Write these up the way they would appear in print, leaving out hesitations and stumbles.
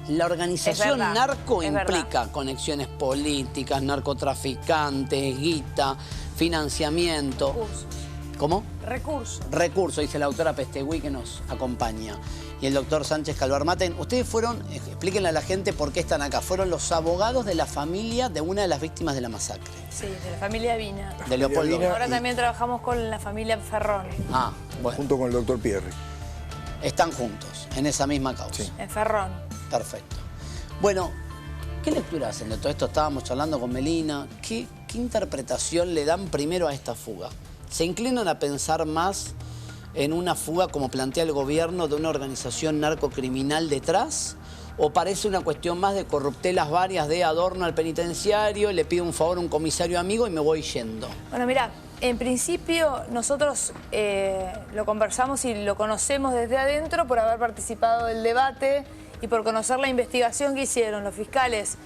La organización narco es implica verdad. conexiones políticas, narcotraficantes, guita, financiamiento. Recursos. ¿Cómo? Recursos. Recursos, dice la doctora Pestegui que nos acompaña. Y el doctor Sánchez Calvarmaten. Ustedes fueron, explíquenle a la gente por qué están acá. Fueron los abogados de la familia de una de las víctimas de la masacre. Sí, de la familia Vina. De Leopoldo. Ahora también trabajamos con la familia Ferrón. Ah, bueno. Junto con el doctor Pierri. Están juntos, en esa misma causa. Sí. En Ferrón. Perfecto. Bueno, ¿qué lectura hacen de todo esto? Estábamos charlando con Melina. ¿Qué interpretación le dan primero a esta fuga? ¿Se inclinan a pensar más en una fuga, como plantea el gobierno, de una organización narcocriminal detrás? ¿O parece una cuestión más de corruptelas varias, de adorno al penitenciario, le pido un favor a un comisario amigo y me voy yendo? Bueno, mira, en principio nosotros lo conversamos y lo conocemos desde adentro por haber participado del debate y por conocer la investigación que hicieron los fiscales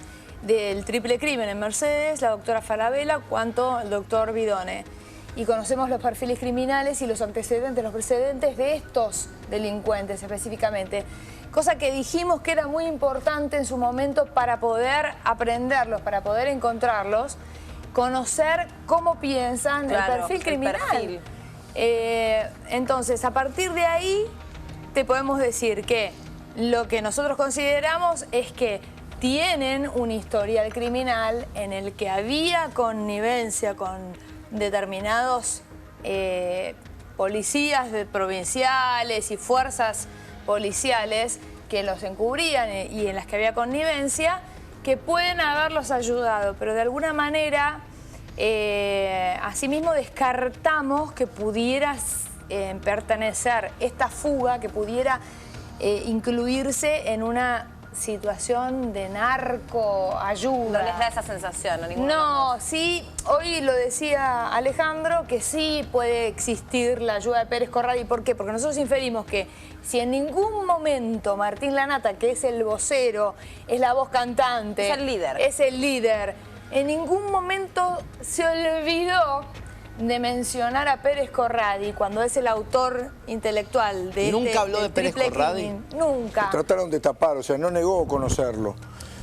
del triple crimen en Mercedes, la doctora Falabella, cuanto el doctor Bidone. Y conocemos los perfiles criminales y los antecedentes, los precedentes de estos delincuentes específicamente. Cosa que dijimos que era muy importante en su momento para poder aprenderlos, para poder encontrarlos, conocer cómo piensan, claro, el perfil criminal. perfil. Entonces, a partir de ahí, te podemos decir que lo que nosotros consideramos es que tienen un historial criminal en el que había connivencia con determinados policías provinciales y fuerzas policiales que los encubrían y en las que había connivencia, que pueden haberlos ayudado, pero de alguna manera, asimismo descartamos que pudiera pertenecer esta fuga, que pudiera incluirse en una situación de narcoayuda. No les da esa sensación, ¿no? No, sí, hoy lo decía Alejandro, que sí puede existir la ayuda de Pérez Corradi. ¿Por qué? Porque nosotros inferimos que si en ningún momento Martín Lanata, que es el vocero, es la voz cantante, es el líder, en ningún momento se olvidó de mencionar a Pérez Corradi cuando es el autor intelectual de ¿Nunca habló de Pérez Corradi? Nunca. Lo trataron de tapar, o sea, no negó conocerlo,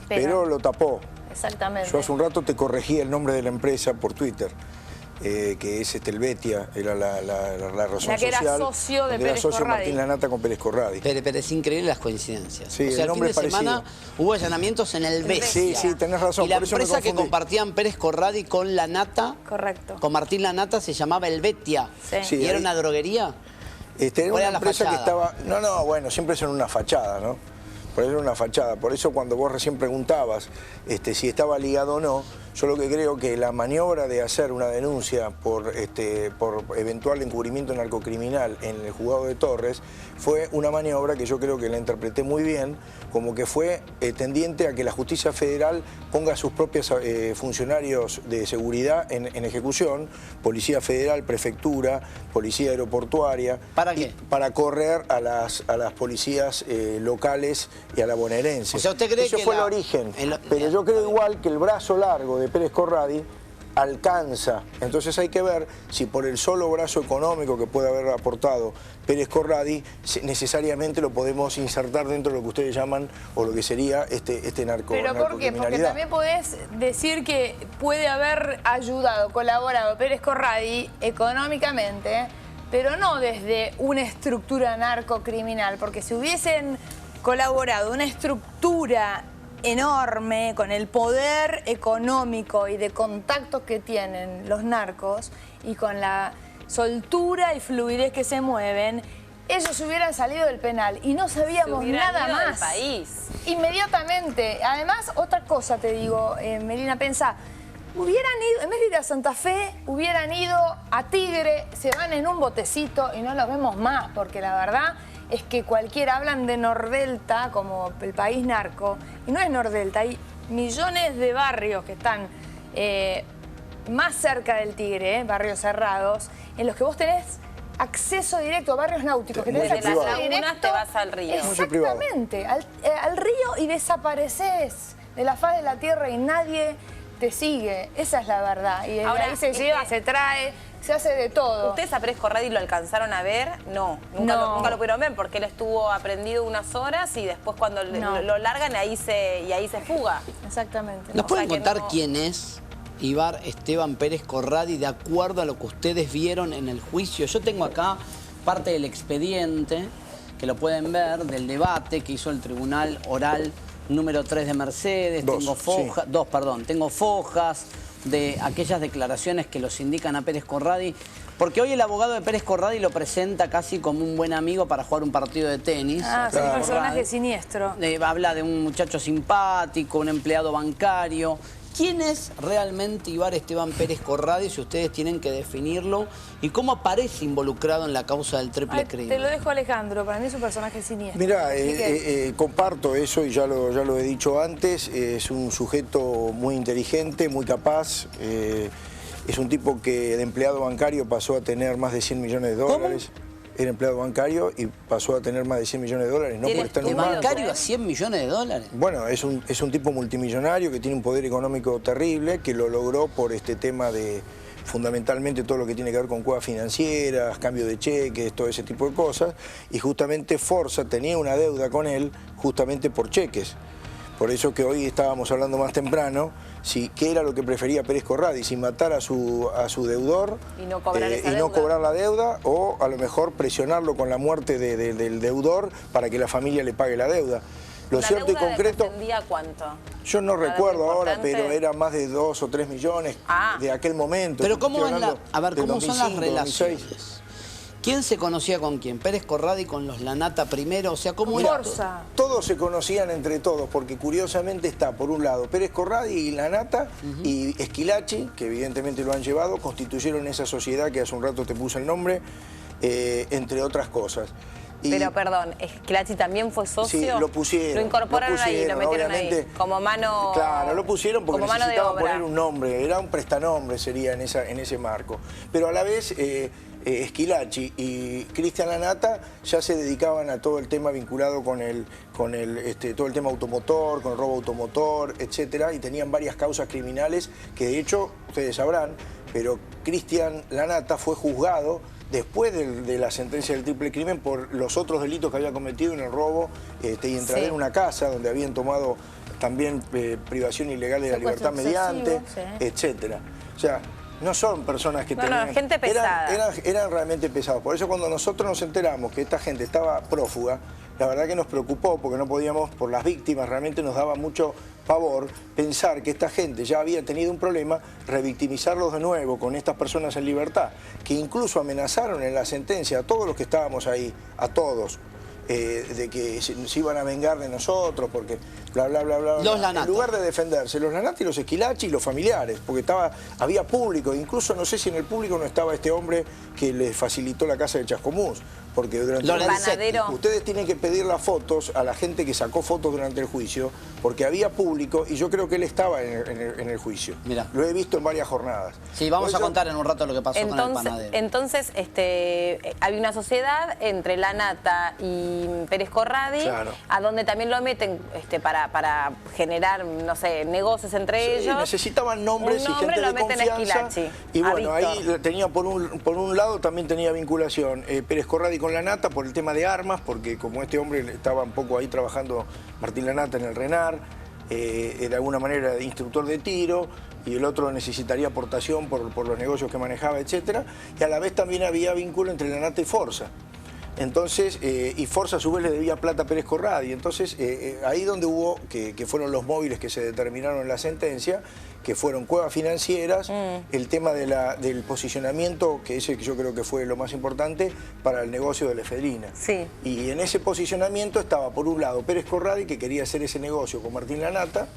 pero lo tapó. Exactamente. Yo hace un rato te corregí el nombre de la empresa por Twitter, que es Helvetia, era la razón La que era social. socio de Era Pérez socio Corradi. Martín Lanata con Pérez Corradi. Pero es increíble las coincidencias. Sí, o sea, el el fin nombre de es parecido. semana hubo allanamientos en el Besia. Sí, tenés razón. Y la por eso me empresa que confundí. compartían Pérez Corradi con Lanata, correcto, con Martín Lanata, se llamaba Helvetia. Sí. Sí, ¿Y era ahí- una droguería? Era ¿Cuál una era la empresa que fachada? estaba... No, bueno, siempre son una fachada, ¿no? Por eso era una fachada. Por eso cuando vos recién preguntabas si estaba ligado o no, yo lo que creo que la maniobra de hacer una denuncia por eventual encubrimiento narcocriminal en el juzgado de Torres fue una maniobra que yo creo que la interpreté muy bien, como que fue tendiente a que la justicia federal ponga a sus propios funcionarios de seguridad en ejecución, policía federal, prefectura, policía aeroportuaria. ¿Para qué? Para correr a las policías locales y a la bonaerense. O sea, ¿usted cree Eso que fue el origen. Pero Bien, yo creo está bien. igual que el brazo largo de Pérez Corradi alcanza. Entonces hay que ver si por el solo brazo económico que puede haber aportado Pérez Corradi, necesariamente lo podemos insertar dentro de lo que ustedes llaman, o lo que sería este ¿Pero por qué? Porque narcocriminalidad. también podés decir que puede haber ayudado, colaborado Pérez Corradi económicamente, pero no desde una estructura narcocriminal, porque si hubiesen colaborado una estructura enorme con el poder económico y de contactos que tienen los narcos y con la soltura y fluidez que se mueven, ellos hubieran salido del penal y no sabíamos nada más. Del país. Inmediatamente. Además, otra cosa te digo, Melina, pensá, hubieran ido, en vez de ir a Santa Fe, hubieran ido a Tigre, se van en un botecito y no los vemos más, porque la verdad es que cualquiera, hablan de Nordelta como el país narco, y no es Nordelta, hay millones de barrios que están más cerca del Tigre, barrios cerrados, en los que vos tenés acceso directo a barrios náuticos, que tenés Desde las acceso lagunas directo, te vas al río. exactamente, al río, y desapareces de la faz de la tierra y nadie te sigue. Esa es la verdad. Y Ahora, ahí se lleva, se trae, se hace de todo. ¿Ustedes a Pérez Corradi lo alcanzaron a ver? No, nunca lo pudieron ver porque él estuvo aprendido unas horas y después cuando lo largan ahí se fuga. Exactamente. ¿Nos pueden contar no... quién es Ibar Esteban Pérez Corradi de acuerdo a lo que ustedes vieron en el juicio? Yo tengo acá parte del expediente, que lo pueden ver, del debate que hizo el Tribunal Oral número 3 de Mercedes. Tengo fojas de aquellas declaraciones que los indican a Pérez Corradi, porque hoy el abogado de Pérez Corradi lo presenta casi como un buen amigo para jugar un partido de tenis. Ah, es un personaje siniestro. Habla de un muchacho simpático, un empleado bancario. ¿Quién es realmente Ibar Esteban Pérez Corradi, si ustedes tienen que definirlo? ¿Y cómo aparece involucrado en la causa del triple crimen? Te lo dejo, Alejandro. Para mí es un personaje siniestro. Mirá, comparto eso y ya lo he dicho antes. Es un sujeto muy inteligente, muy capaz. Es un tipo que de empleado bancario pasó a tener más de 100 millones de dólares. ¿Cómo? Era empleado bancario y pasó a tener más de 100 millones de dólares, no por estar en ¿De un banco. bancario a 100 millones de dólares? Bueno, es un tipo multimillonario que tiene un poder económico terrible, que lo logró por este tema de fundamentalmente todo lo que tiene que ver con cuevas financieras, cambio de cheques, todo ese tipo de cosas. Y justamente Forza tenía una deuda con él justamente por cheques. Por eso que hoy estábamos hablando más temprano, qué era lo que prefería Pérez Corradi, si matar a su deudor y no cobrar esa no deuda. cobrar la deuda, o a lo mejor presionarlo con la muerte del deudor para que la familia le pague la deuda. Lo cierto y concreto... ¿Ascendía cuánto? Yo no ¿Era recuerdo ahora, importante? pero era más de 2 o 3 millones de aquel momento. Pero ¿cómo, Estoy hablando ¿cómo del son las 2005, relaciones? 2006. ¿Quién se conocía con quién? ¿Pérez Corradi con los Lanata primero? O sea, ¿cómo era? Forza. Todos se conocían entre todos, porque curiosamente está, por un lado, Pérez Corradi y Lanata y Esquilachi, que evidentemente lo han llevado, constituyeron esa sociedad que hace un rato te puse el nombre, entre otras cosas. Pero perdón, ¿Esquilachi también fue socio? Sí, lo pusieron. Lo incorporaron ahí, lo metieron ahí, como mano... Claro, lo pusieron porque como mano de necesitaban obra. poner un nombre, era un prestanombre sería en ese marco. Pero a la vez... Esquilachi y Cristian Lanata ya se dedicaban a todo el tema vinculado con todo el tema automotor, con el robo automotor, etcétera, y tenían varias causas criminales que de hecho, ustedes sabrán, pero Cristian Lanata fue juzgado después de la sentencia del triple crimen por los otros delitos que había cometido en el robo y entrar en una casa donde habían tomado también privación ilegal de la libertad mediante, etcétera. O sea, no son personas que tenían... gente pesada. Eran realmente pesados. Por eso cuando nosotros nos enteramos que esta gente estaba prófuga, la verdad que nos preocupó porque no podíamos, por las víctimas, realmente nos daba mucho pavor pensar que esta gente ya había tenido un problema, revictimizarlos de nuevo con estas personas en libertad, que incluso amenazaron en la sentencia a todos los que estábamos ahí, a todos, de que se iban a vengar de nosotros, porque bla, bla, bla, bla. Los Lanata. En lugar de defenderse, los Lanata y los Esquilachi y los familiares, porque había público, incluso no sé si en el público no estaba este hombre que les facilitó la casa de Chascomús, porque durante ustedes tienen que pedir las fotos a la gente que sacó fotos durante el juicio, porque había público y yo creo que él estaba en el juicio. Mirá. Lo he visto en varias jornadas. Sí, vamos a contar en un rato lo que pasó con el panadero. Entonces, había una sociedad entre Lanata y Pérez Corradi, claro, a donde también lo meten para generar, no sé, negocios entre ellos. Necesitaban nombres y gente de confianza. Y bueno, ahí tenía por un lado también tenía vinculación Pérez Corradi con Lanata por el tema de armas, porque como este hombre estaba un poco ahí trabajando Martín Lanata en el RENAR, de alguna manera instructor de tiro, y el otro necesitaría aportación por los negocios que manejaba, etcétera, y a la vez también había vínculo entre Lanata y Forza. Entonces, y Forza a su vez le debía plata a Pérez Corradi. Entonces, ahí donde hubo, que fueron los móviles que se determinaron en la sentencia, que fueron cuevas financieras, el tema del posicionamiento, que ese yo creo que fue lo más importante para el negocio de la efedrina. Sí. Y en ese posicionamiento estaba, por un lado, Pérez Corradi, que quería hacer ese negocio con Martín Lanata,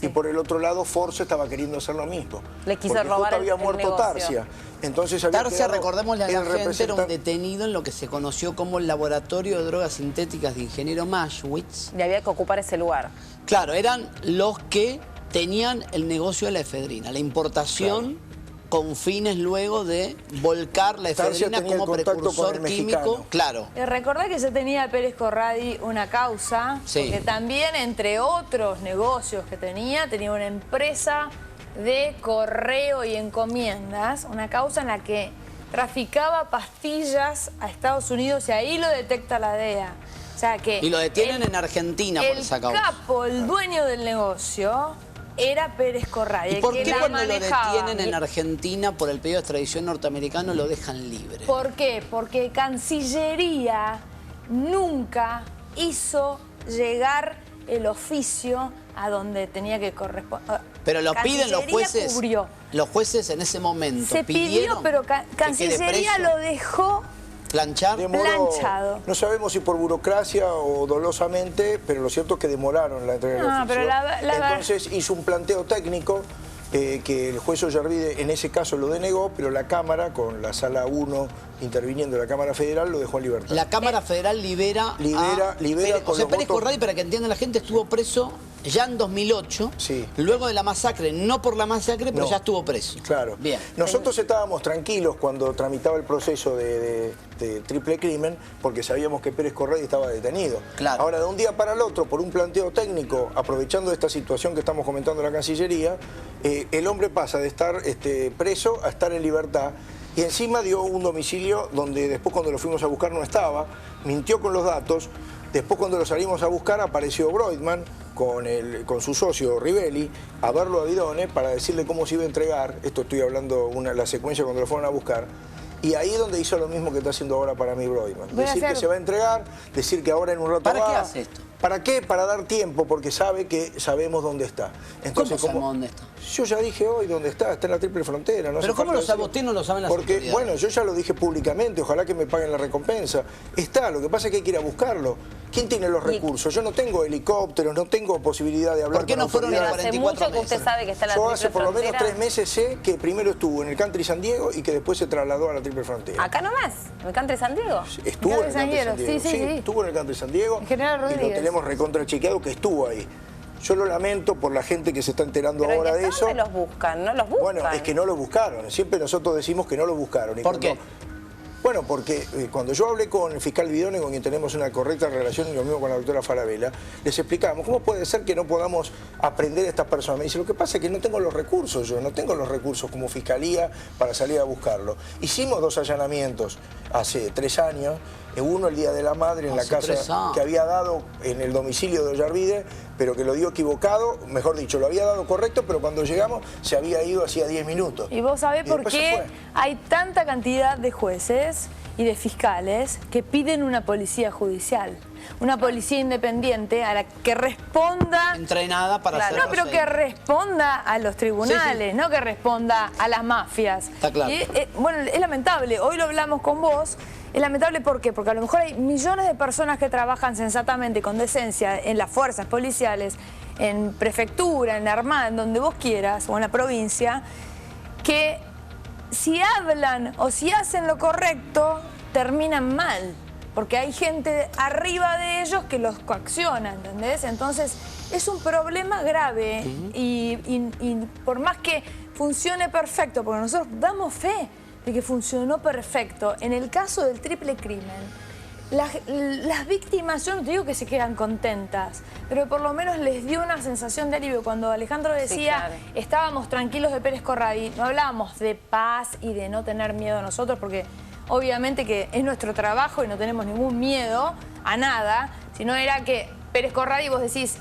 y por el otro lado, Forza estaba queriendo hacer lo mismo. Le quiso porque robar justo había muerto negocio. Tarsia. Entonces había Tarsia, recordémosle a la gente, era un representante. detenido en lo que se conoció como el Laboratorio de Drogas Sintéticas de Ingeniero Maschwitz. Y había que ocupar ese lugar. Claro, eran los que tenían el negocio de la efedrina, la importación con fines luego de volcar la efedrina como precursor químico. Claro. Recordá que ya tenía Pérez Corradi una causa, porque también, entre otros negocios que tenía una empresa de correo y encomiendas, una causa en la que traficaba pastillas a Estados Unidos y ahí lo detecta la DEA. O sea que y lo detienen en Argentina por esa causa. El capo, el dueño del negocio, era Pérez Corradi. ¿Y por qué cuando lo detienen en Argentina por el pedido de extradición norteamericano lo dejan libre? ¿Por qué? Porque Cancillería nunca hizo llegar el oficio a donde tenía que corresponder. Pero lo piden los jueces. Cubrió. Los jueces en ese momento Se pidió, pero Cancillería lo dejó planchar. planchado. No sabemos si por burocracia o dolosamente, pero lo cierto es que demoraron la entrega del oficio. Pero Entonces hizo un planteo técnico que el juez Ollarvide en ese caso lo denegó, pero la Cámara, con la Sala 1 interviniendo la Cámara Federal, lo dejó en libertad. La Cámara Federal libera con José los Pérez votos. Corradi, para que entienda la gente, estuvo preso ya en 2008, sí, luego de la masacre, no por la masacre, pero no, ya estuvo preso. Claro. Bien. Nosotros estábamos tranquilos cuando tramitaba el proceso de triple crimen, porque sabíamos que Pérez Corradi estaba detenido. Claro. Ahora, de un día para el otro, por un planteo técnico, aprovechando esta situación que estamos comentando en la Cancillería, el hombre pasa de estar preso a estar en libertad. Y encima dio un domicilio donde después cuando lo fuimos a buscar no estaba, mintió con los datos. Después cuando lo salimos a buscar apareció Broidman con su socio Rivelli a verlo a Guidone para decirle cómo se iba a entregar. Esto estoy hablando la secuencia cuando lo fueron a buscar. Y ahí es donde hizo lo mismo que está haciendo ahora para mí Broidman. Decir que se va a entregar, decir que ahora en un rato ¿Para va. qué hace esto? ¿Para qué? Para dar tiempo, porque sabe que sabemos dónde está. Entonces, ¿Cómo sabemos dónde está? Yo ya dije hoy dónde está en la triple frontera. No ¿Pero cómo lo sabe usted? No lo saben las Porque, autoridades. bueno, yo ya lo dije públicamente, ojalá que me paguen la recompensa. Está, lo que pasa es que hay que ir a buscarlo. ¿Quién tiene los recursos? Yo no tengo helicópteros, no tengo posibilidad de hablar ¿Por qué con no fueron autoridades. Hace 44 mucho que usted meses? sabe que está en la Yo triple hace por lo menos frontera. 3 meses sé que primero estuvo en el Country San Diego y que después se trasladó a la triple frontera. ¿Acá nomás? ¿En el Country San Diego? Estuvo en el Country San Diego. Sí. Estuvo en el Country San Diego. En General y lo Rodríguez. tenemos recontra chequeado que estuvo ahí. Yo lo lamento por la gente que se está enterando Pero ahora de eso. ¿dónde los buscan? No los buscan. Bueno, es que no lo buscaron. Siempre nosotros decimos que no lo buscaron. ¿Por qué? Bueno, porque cuando yo hablé con el fiscal Guidone, con quien tenemos una correcta relación, y lo mismo con la doctora Falabella, les explicábamos cómo puede ser que no podamos aprender a estas personas. Me dice, lo que pasa es que no tengo los recursos, yo no tengo los recursos como fiscalía para salir a buscarlo. Hicimos 2 allanamientos hace 3 años, uno el Día de la Madre en la casa que había dado en el domicilio de Ollarvide, pero que lo dio equivocado, mejor dicho, lo había dado correcto, pero cuando llegamos se había ido hacía 10 minutos. Y vos sabés por qué hay tanta cantidad de jueces y de fiscales que piden una policía judicial, una policía independiente a la que responda... Entrenada para hacer... No, pero que responda a los tribunales, no que responda a las mafias. Está claro. Y, bueno, es lamentable, hoy lo hablamos con vos. Es lamentable, ¿por qué? Porque a lo mejor hay millones de personas que trabajan sensatamente, con decencia, en las fuerzas policiales, en prefectura, en la armada, en donde vos quieras, o en la provincia, que si hablan o si hacen lo correcto, terminan mal. Porque hay gente arriba de ellos que los coacciona, ¿entendés? Entonces, es un problema grave y por más que funcione perfecto, porque nosotros damos fe de que funcionó perfecto. En el caso del triple crimen, las víctimas, yo no te digo que se quedan contentas, pero por lo menos les dio una sensación de alivio. Cuando Alejandro decía, estábamos tranquilos de Pérez Corradi, no hablábamos de paz y de no tener miedo a nosotros, porque obviamente que es nuestro trabajo y no tenemos ningún miedo a nada, sino era que Pérez Corradi, vos decís,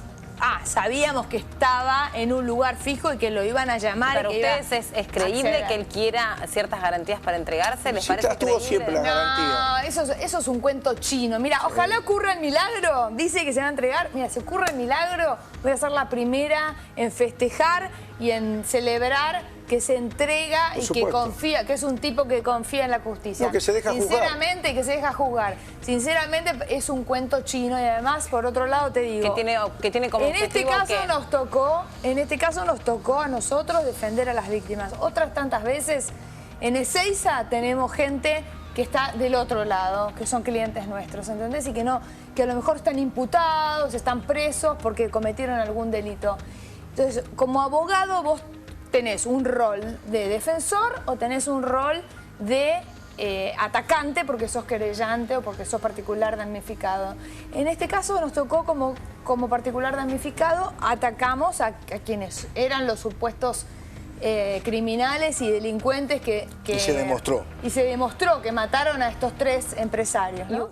sabíamos que estaba en un lugar fijo y que lo iban a llamar. Para ustedes es creíble que él quiera ciertas garantías para entregarse. ¿Les parece creíble? Siempre las garantías. No, eso es un cuento chino. Mira, ojalá ocurra el milagro. Dice que se va a entregar. Mira, si ocurre el milagro, voy a ser la primera en festejar y en celebrar que se entrega y que confía, que es un tipo que confía en la justicia. No, que se deja Sinceramente, que se deja jugar. Sinceramente, es un cuento chino y además, por otro lado, te digo... Que tiene como en este caso nos tocó a nosotros defender a las víctimas. Otras tantas veces, en Ezeiza tenemos gente que está del otro lado, que son clientes nuestros, ¿entendés? Y que a lo mejor están imputados, están presos porque cometieron algún delito. Entonces, como abogado, vos tenés un rol de defensor o tenés un rol de atacante porque sos querellante o porque sos particular damnificado. En este caso nos tocó como particular damnificado, atacamos a quienes eran los supuestos criminales y delincuentes que... Y se demostró. Y se demostró que mataron a estos 3 empresarios, ¿no?